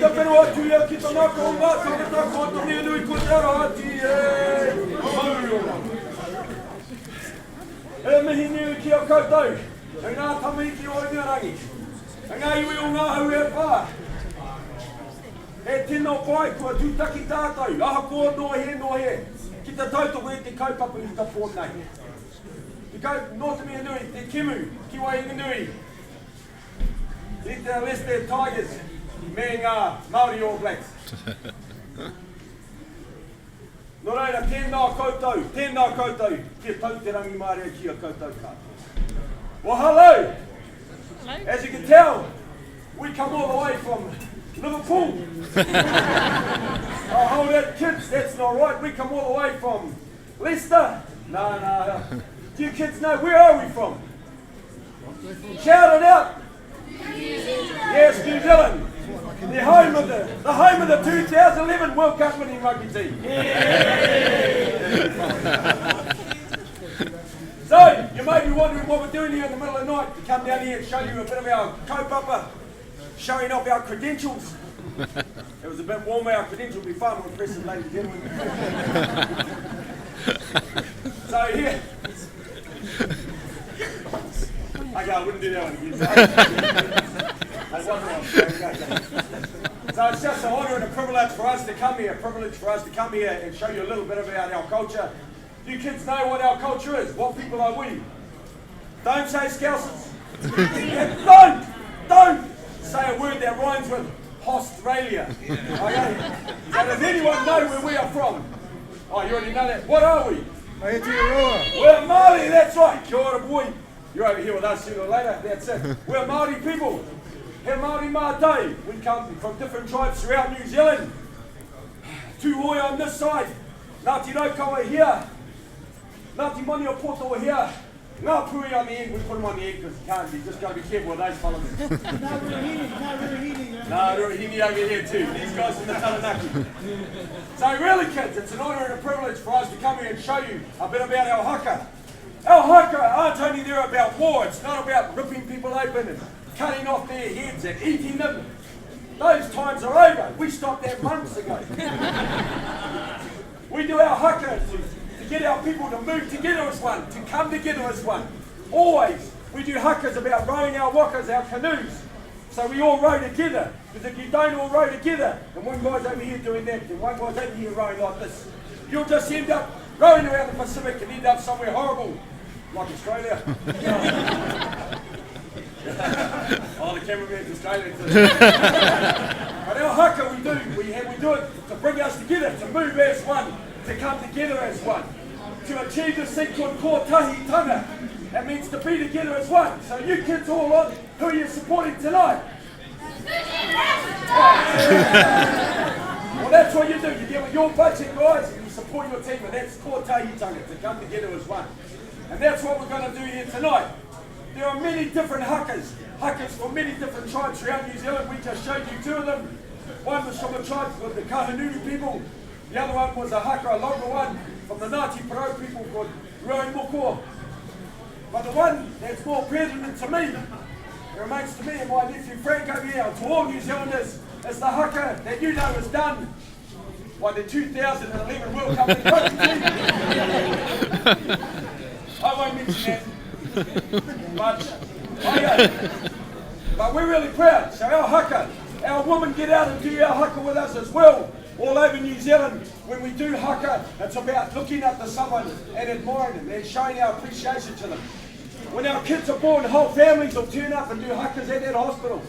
te whenua tuia ki tō nako o ngā tangata ko tō mea nui ko te arahati e mauriona. E mihi niu ki o koutou, e ngā tamariki o Ingarangi, e ngā iwi o ngā hau e pā. E tino pai kua tūtaki tātou, aha kua no he, ki te tautoko e te kaupapa i ta pōnei. Te kau North Mea Nui, te Kimu, ki Wainganui, i te Leicester Tigers, me ngā Maori All Blacks. Nō reira, tēnā koutou, ki tau te rangi mārea ki a koutou kātou. Well, hello! As you can tell, we come all the way from Liverpool. Oh, hold that, kids, that's not right. We come all the way from Leicester. No. Do you kids know, where are we from? Shout it out. Yes, New Zealand. The home of the 2011 World Cup winning rugby team. So, you may be wondering what we're doing here in the middle of the night to come down here and show you a bit of our kaupapa, showing off our credentials. It was a bit warmer, our credentials will be far more impressive, ladies and gentlemen. So here, okay, I wouldn't do that one again. So it's just an honour and a privilege for us to come here, and show you a little bit about our culture. Do you kids know what our culture is? What people are we? Don't say Scousers. And don't say a word that rhymes with Australia. Okay? So does anyone know where we are from? Oh, you already know that. What are we? We're Māori, that's right. Kia ora, boy. You're over here with us sooner or later, that's it. We're Māori people. He Māori Mātai. We come from different tribes throughout New Zealand. Tūhoi on this side. Ngāti Raukawa here. Ngāti Mani o Poto here. Ngā Pui on the end, we put them on the end because you can't, you just got to be careful with those fellas. No, Ruahini over here too. These guys from the Taranaki. So really kids, it's an honour and a privilege for us to come here and show you a bit about our haka. Our haka aren't only there about war, it's not about ripping people open and cutting off their heads and eating them. Those times are over. We stopped that months ago. We do our haka to get our people to move together as one, to come together as one. Always. We do hakas about rowing our wakas, our canoes. So we all row together. Because if you don't all row together, and one guy's over here doing that, and one guy's over here rowing like this, you'll just end up rowing around the Pacific and end up somewhere horrible, like Australia. Oh, the cameraman's Australian too. But our haka we do it to bring us together, to move as one, to come together as one, to achieve the thing called kōtahitanga. That means to be together as one. So you kids all on, who are you supporting tonight? Well, that's what you do. You get with your budget guys and you support your team, and that's kōtahitanga, to come together as one. And that's what we're going to do here tonight. There are many different hakas from many different tribes throughout New Zealand. We just showed you two of them. One was from a tribe with the Kahungunu people. The other one was a haka, a longer one, from the Ngāti Parau people called Ruai. But the one that's more pertinent to me, it remains to me and my nephew Frank over here, and to all New Zealanders, is the haka that you know was done by the 2011 World Cup rugby team. I won't mention that. But we're really proud. So our haka, our women get out and do our haka with us as well. All over New Zealand, when we do haka, it's about looking up to someone and admiring them and showing our appreciation to them. When our kids are born, whole families will turn up and do hakas at that hospital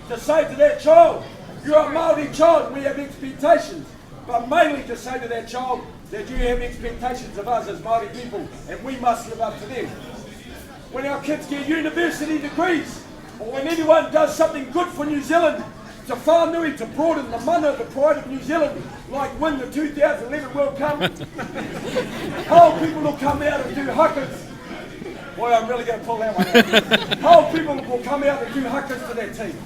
to say to that child, you're a Māori child, we have expectations. But mainly to say to that child that you have expectations of us as Māori people and we must live up to them. When our kids get university degrees, or when anyone does something good for New Zealand, to whānui, to broaden the mana, the pride of New Zealand, like win the 2011 World Cup, whole people will come out and do hakas. Boy, I'm really going to pull that one out. Whole people will come out and do hakas to their team.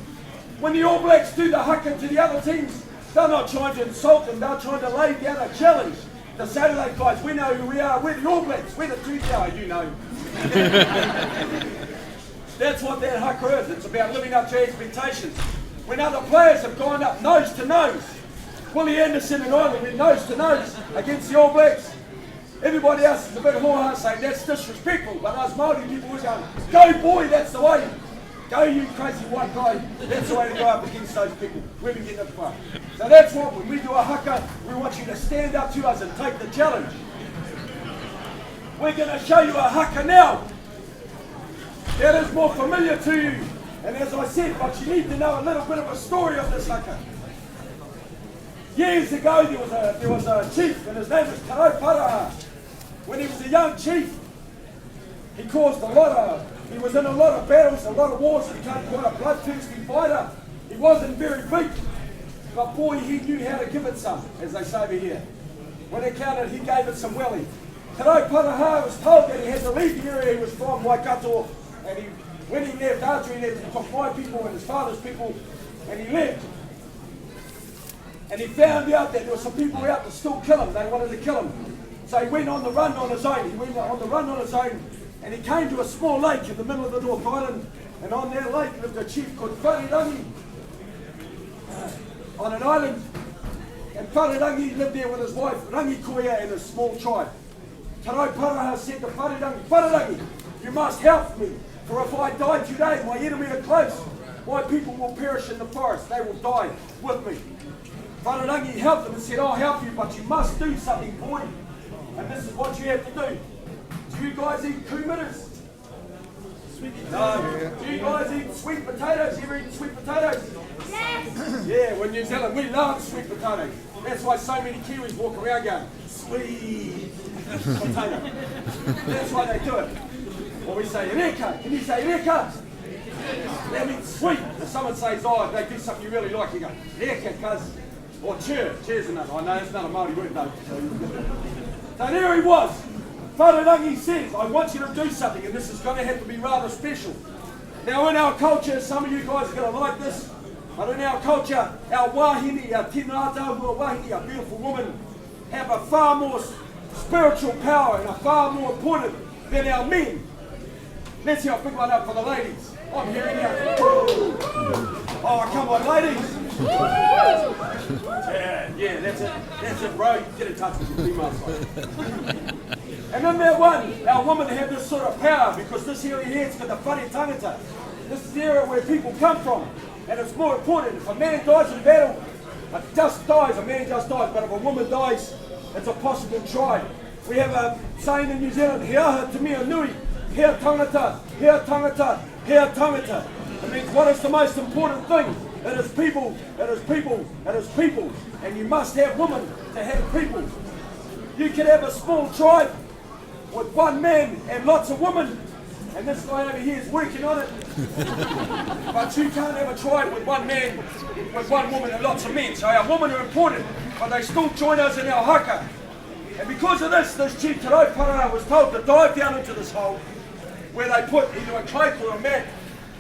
When the All Blacks do the haka to the other teams, they're not trying to insult them, they're trying to lay down a challenge. To say to those guys, we know who we are, we're the All Blacks, we're the 2000, you know. That's what that haka is. It's about living up to expectations. when other players have gone up nose to nose. Willie Anderson and Ireland went nose to nose against the All Blacks. Everybody else is a bit more saying that's disrespectful, but us Maori people were going, go boy, that's the way. Go you crazy white guy, that's the way to go up against those people. We've been getting it far. So that's what, when we do a haka, we want you to stand up to us and take the challenge. We're going to show you a haka now that is more familiar to you. And as I said, but you need to know a little bit of a story of this haka. Years ago there was a chief, and his name was Taro Paraha. When he was a young chief, he was in a lot of battles, a lot of wars, and became quite a bloodthirsty fighter. He wasn't very big, but boy, he knew how to give it some, as they say over here. When it counted, he gave it some welly. Taro Paraha was told that he had to leave the area he was from, Waikato, and when he left, after he left, he took my people and his father's people, and he left. And he found out that there were some people out to still kill him. They wanted to kill him. So he went on the run on his own. And he came to a small lake in the middle of the North Island. And on that lake lived a chief called Wharerangi on an island. And Wharerangi lived there with his wife, Rangikoia, and a small tribe. Taro Paraha said to Wharerangi, you must help me. For if I die today, my enemy are close. My people will perish in the forest. They will die with me. Wharerangi helped him and said, I'll help you, but you must do something, boy. And this is what you have to do. Do you guys eat kumaras? No. Do you guys eat sweet potatoes? You ever eat sweet potatoes? Yes. Yeah, well, in New Zealand, we love sweet potatoes. That's why so many Kiwis walk around going, sweet potato. That's why they do it. Or we say, reka. Can you say reka? That means sweet. If someone says, oh, they do something you really like, you go, reka, cuz. Or cheer's another. I know it's not a Māori word though. So there he was. Wharerangi says, I want you to do something, and this is going to have to be rather special. Now in our culture, some of you guys are going to like this, but in our culture, our wahine, our tinata wahine, our beautiful women, have a far more spiritual power and are far more important than our men. Let's hear a big one up for the ladies. I'm hearing you. Oh, come on, ladies. Yeah, that's it, bro. Get in touch with the female side. And then that one, our women have this sort of power because this area here, it's got the whare tangata. This is the area where people come from. And it's more important. If a man dies in battle, a man just dies. But if a woman dies, it's a possible try. We have a saying in New Zealand, he aha te mea nui, he tangata, he tangata, he tangata. It means what is the most important thing? It is people, it is people, it is people. And you must have women to have people. You can have a small tribe with one man and lots of women. And this guy over here is working on it. But you can't have a tribe with one man, with one woman and lots of men. So our women are important, but they still join us in our haka. And because of this chief Taro Paraha was told to dive down into this hole where they put either a cloak or a mat,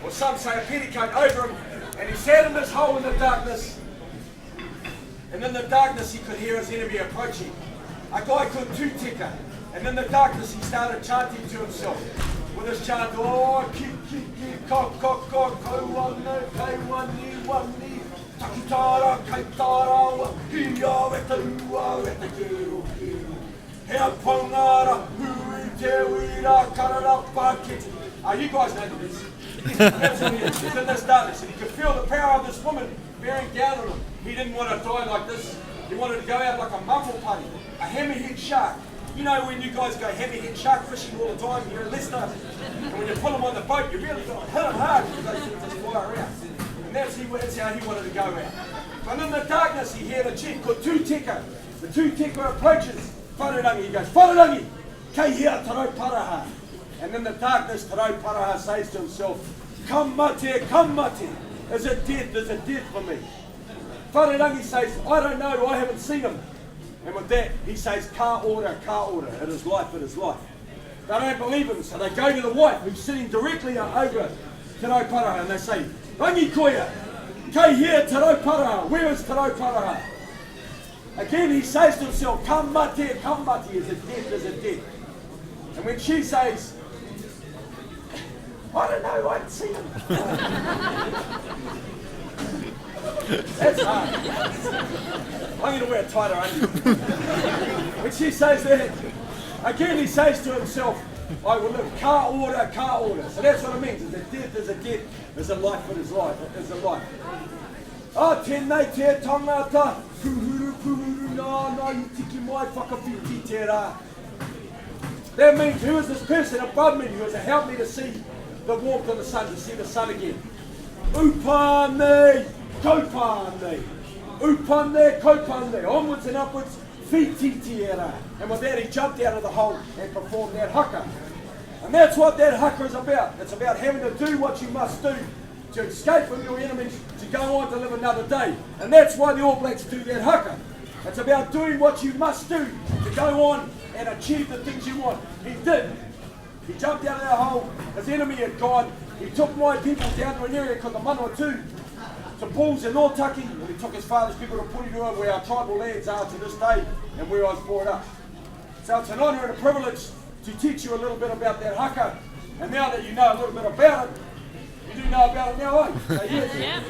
or some say a petticoat over him, and he sat in this hole in the darkness, and in the darkness he could hear his enemy approaching. A guy called Tutika, and in the darkness he started chanting to himself with his chant, oh, ki, kok, kauano, kaiwani, wani, takitara, kaitara, hiya, weta, ua, weta, kero, kero. Hea pongara, hui, te wira, karara, paketi. You guys know this. That's what he is. He's in this darkness, and he could feel the power of this woman bearing down on him. He didn't want to die like this. He wanted to go out like a muffle putty, a hammerhead shark. You know when you guys go hammerhead shark fishing all the time, you're in Leicester, and when you pull them on the boat, you really got to hit them hard because they sort of just fly around. And that's how he wanted to go out. But in the darkness, he heard a chief called Tutika. The Tutika approaches Wharerangi. He goes, Wharerangi, kei hea Taro Paraha. And in the darkness, Taro Paraha says to himself, come mate, come mate. Is it dead? Is it dead for me? Wharerangi says, I don't know, I haven't seen him. And with that, he says, ka ora, it is life, it is life. They don't believe him, so they go to the wife who's sitting directly over Taro Paraha, and they say, Rangi koia, kei hea Taro Paraha, where is Taro Paraha? Again, he says to himself, come mate, is it dead, is it dead? And when she says, I don't know, I haven't seen him. That's hard. I'm going to wear a tighter undies. When she says that, again he says to himself, I will live. Ka ora, ka ora. So that's what it means. Is a death is a death. There's a life for his life. There's a life. Oh, tēnei te tangata. Puhuru, puhuru, nā, you tiki mai whakawhiti te rā. That means who is this person above me who has helped me to see the warmth of the sun, to see the sun again. Upane, kaupane. Upane, kaupane. Onwards and upwards, whiti te rā. And with that he jumped out of the hole and performed that haka. And that's what that haka is about. It's about having to do what you must do to escape from your enemies, to go on to live another day. And that's why the All Blacks do that haka. It's about doing what you must do to go on and achieve the things you want. He did. He jumped out of that hole. His enemy had gone. He took my people down to an area called the Manawatu, to Bulls and Otaki, and he took his father's people to Purirua, where our tribal lands are to this day, and where I was brought up. So it's an honour and a privilege to teach you a little bit about that haka. And now that you know a little bit about it, you do know about it now, eh? So yes,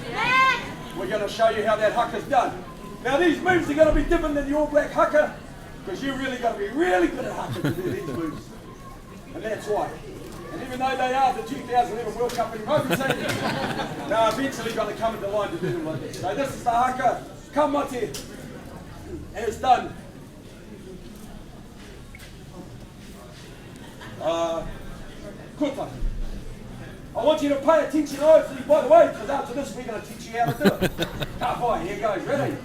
we're going to show you how that haka's done. Now these moves are going to be different than the All Black haka, because you've really got to be really good at haka to do these moves. And that's why. And even though they are the 2011 World Cup in rugby team, they're eventually going to come into line to do them like this. So this is the haka, kamate, and it's done. Kuta. I want you to pay attention, obviously, by the way, because after this we're going to teach you how to do it. Ka pai, here goes, ready?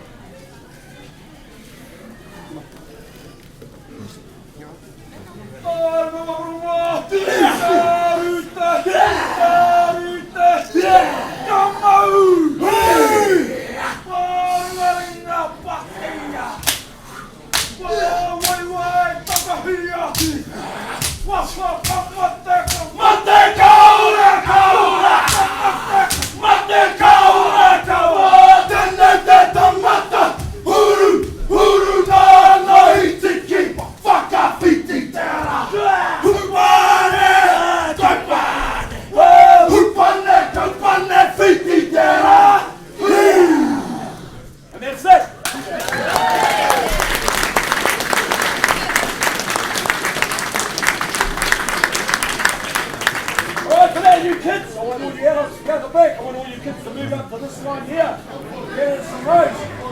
Kids, I want all you adults to go to the back. I want all you kids to move up to this line here. Get some rows.